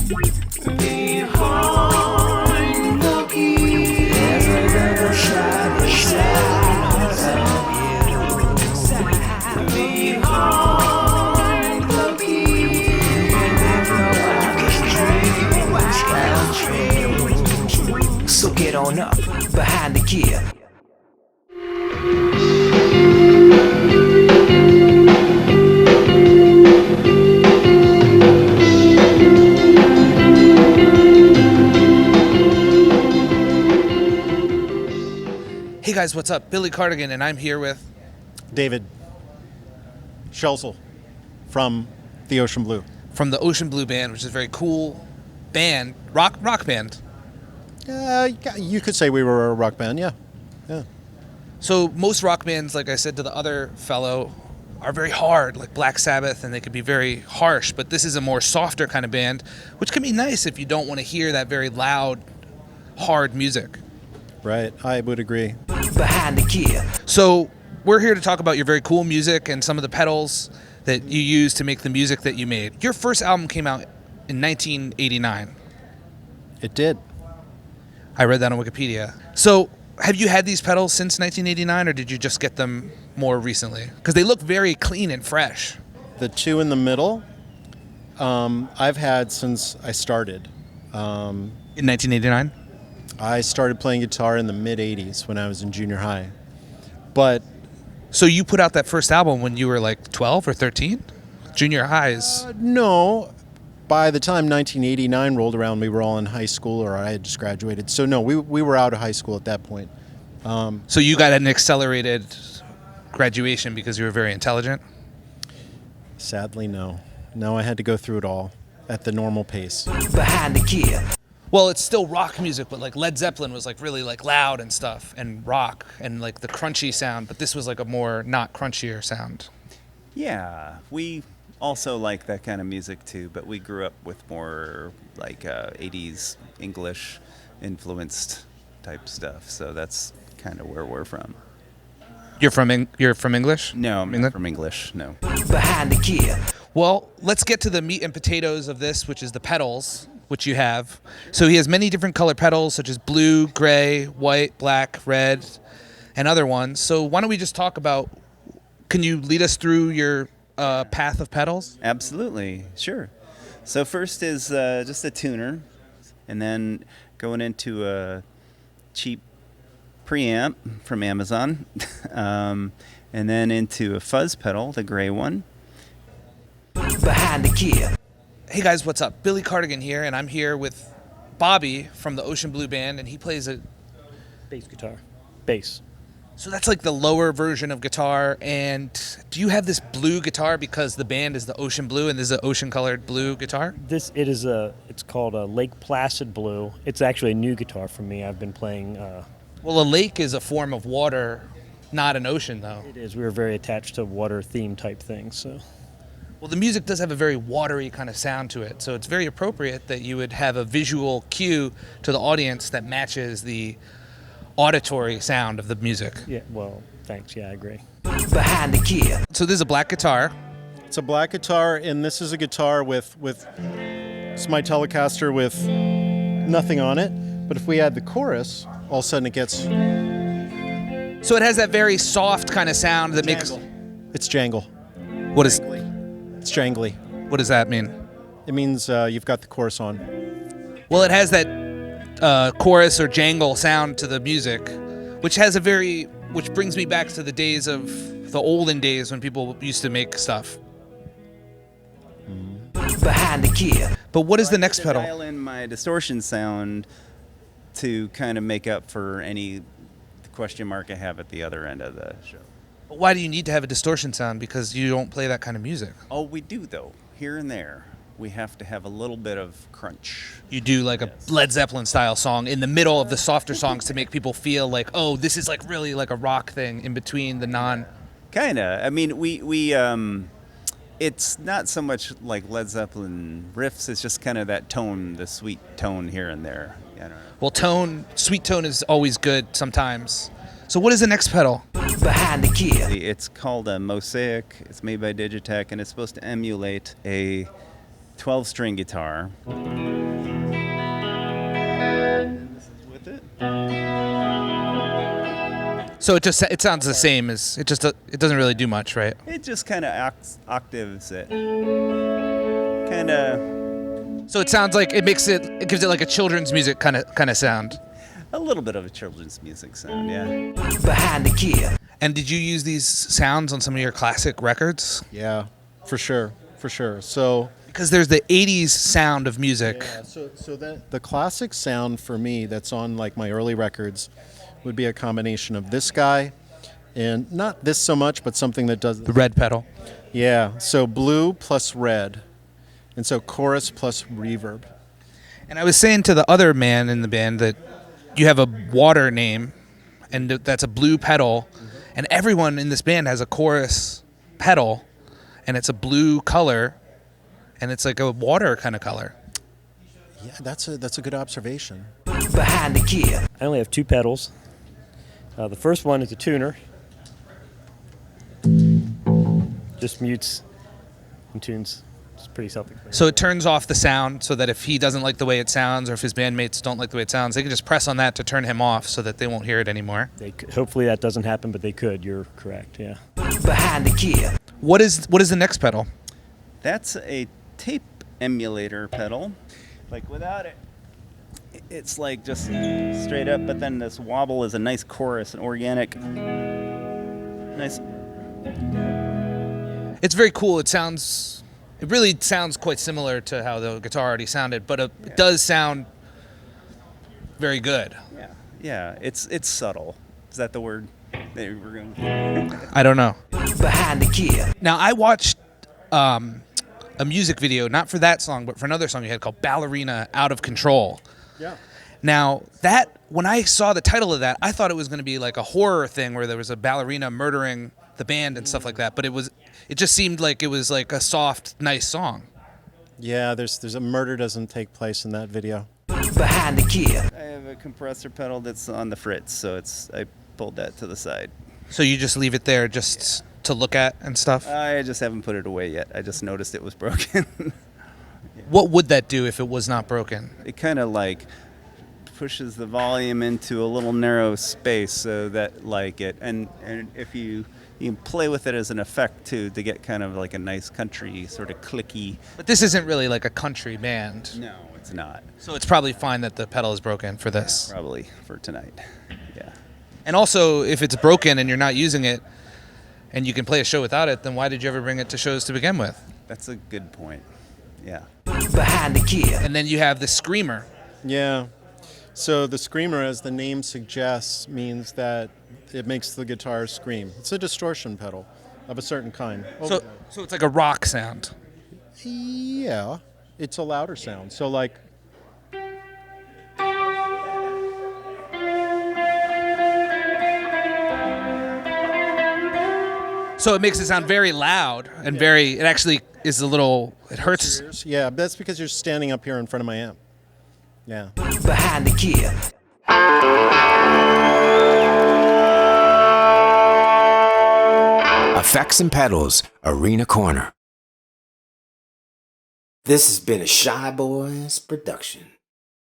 Behind the key, there's a little shadow behind the key, so get on up behind the gear. Hey guys, what's up? Billy Cardigan, and I'm here with Dave Schelzel from the Ocean Blue. from the Ocean Blue Band, which is a very cool band, rock band. You could say we were a rock band, yeah. So most rock bands, like I said to the other fellow, are very hard, like Black Sabbath, and they can be very harsh. But this is a more softer kind of band, which can be nice if you don't want to hear that very loud, hard music. Right, I would agree. Behind the gear. So we're here to talk about your very cool music and some of the pedals that you use to make the music that you made. Your first album came out in 1989. It did. I read that on Wikipedia. So have you had these pedals since 1989, or did you just get them more recently? Because they look very clean and fresh. The two in the middle, I've had since I started. In 1989? I started playing guitar in the mid-'80s when I was in junior high. But So you put out that first album when you were like 12 or 13? Junior highs. no, by the time 1989 rolled around, we were all in high school, or I had just graduated. So no, we were out of high school at that point. So you got an accelerated graduation because you were very intelligent? Sadly, no. No, I had to go through it all at the normal pace. Behind the gear. Well, it's still rock music, but like Led Zeppelin was like really like loud and stuff, and rock and like the crunchy sound, but this was like a more not crunchier sound. Yeah, we also like that kind of music too, but we grew up with more like 80s English influenced type stuff, so that's kind of where we're from. You're from English? No, I'm England? not from English, no. Behind the gear. Well, let's get to the meat and potatoes of this, which is the pedals, which you have. So he has many different color pedals, such as blue, gray, white, black, red, and other ones. So why don't we just talk about, can you lead us through your path of pedals? Absolutely, sure. So first is just a tuner, and then going into a cheap preamp from Amazon, and then into a fuzz pedal, the gray one. Behind the gear. Hey guys, what's up? Billy Cardigan here, and I'm here with Bobby from the Ocean Blue Band, and he plays a... Bass guitar. Bass. So that's like the lower version of guitar, and do you have this blue guitar because the band is the Ocean Blue, and this is an ocean-colored blue guitar? It's called a Lake Placid Blue. It's actually a new guitar for me. I've been playing. Well, a lake is a form of water, not an ocean, though. It is. We were very attached to water theme type things. So. Well, the music does have a very watery kind of sound to it, so it's very appropriate that you would have a visual cue to the audience that matches the auditory sound of the music. Yeah. Well, thanks. Yeah, I agree. Behind the gear. So this is a black guitar. It's a black guitar, and this is a guitar with it's my Telecaster with nothing on it. But if we add the chorus, all of a sudden it gets... So it has that very soft kind of sound that Jangle. It's jangle. What is? It's jangly. What does that mean? It means you've got the chorus on. Well, it has that chorus or jangle sound to the music, which brings me back to the days of the olden days when people used to make stuff. Behind the gear. But what is the next pedal? Dial in my distortion sound to kind of make up for any question mark I have at the other end of the show. Why do you need to have a distortion sound? Because you don't play that kind of music. Oh, we do though. Here and there, we have to have a little bit of crunch. You do like a Led Zeppelin style song in the middle of the softer songs to make people feel like, oh, this is like really like a rock thing in between the non. Kinda. I mean, we it's not so much like Led Zeppelin riffs. It's just kind of that tone, the sweet tone here and there. I don't know. Well, sweet tone is always good sometimes. So what is the next pedal? Behind the gear. It's called a Mosaic. It's made by Digitech, and it's supposed to emulate a 12-string guitar. And this is with it. So it sounds the same as it doesn't really do much, right? It just kind of octaves it. Kind of So it sounds like it gives it like a children's music kind of sound. a little bit of a children's music sound, yeah. behind the gear. And did you use these sounds on some of your classic records? Yeah, for sure. So Because there's the 80s sound of music. yeah, so that the classic sound for me that's on like my early records would be a combination of this guy and not this so much, but something that does The red pedal. Yeah, so blue plus red. And so chorus plus reverb. And I was saying to the other man in the band that you have a water name, and that's a blue pedal, and everyone in this band has a chorus pedal, and it's a blue color, and it's like a water kind of color. Yeah, that's a good observation. Behind the gear. I only have 2 pedals. The first one is a tuner. Just mutes and tunes. It's pretty self-explanatory. So it turns off the sound so that if he doesn't like the way it sounds, or if his bandmates don't like the way it sounds, they can just press on that to turn him off so that they won't hear it anymore. Hopefully that doesn't happen, but they could. You're correct, yeah. Behind the gear. What is the next pedal? That's a tape emulator pedal. Like without it, it's like just straight up, but then this wobble is a nice chorus, an organic, nice. It's very cool. It really sounds quite similar to how the guitar already sounded, but it does sound very good. Yeah, it's subtle. Is that the word that we're going? I don't know. Behind the gear. Now, I watched a music video, not for that song, but for another song you had called Ballerina Out of Control. Yeah. Now, when I saw the title of that, I thought it was going to be like a horror thing where there was a ballerina murdering the band and stuff like that, but it just seemed like it was like a soft, nice song. Yeah, there's a murder doesn't take place in that video. Behind the gear. I have a compressor pedal that's on the fritz, so I pulled that to the side. So you just leave it there just to look at and stuff? I just haven't put it away yet. I just noticed it was broken. What would that do if it was not broken? It kind of like pushes the volume into a little narrow space so that like and if you can play with it as an effect too to get kind of like a nice country sort of clicky. But this isn't really like a country band. No, it's not. So it's probably fine that the pedal is broken for this. Probably for tonight. Yeah. And also, if it's broken and you're not using it and you can play a show without it, then why did you ever bring it to shows to begin with? That's a good point. Yeah. Behind the gear. And then you have the screamer. Yeah. So the screamer, as the name suggests, means that it makes the guitar scream. It's a distortion pedal of a certain kind. So it's like a rock sound. Yeah, it's a louder sound. So like, So it makes it sound very loud and it actually is it hurts. yeah, that's because you're standing up here in front of my amp. Yeah. Behind the gear. Effects and Pedals, Arena Corner. This has been a Shy Boys production.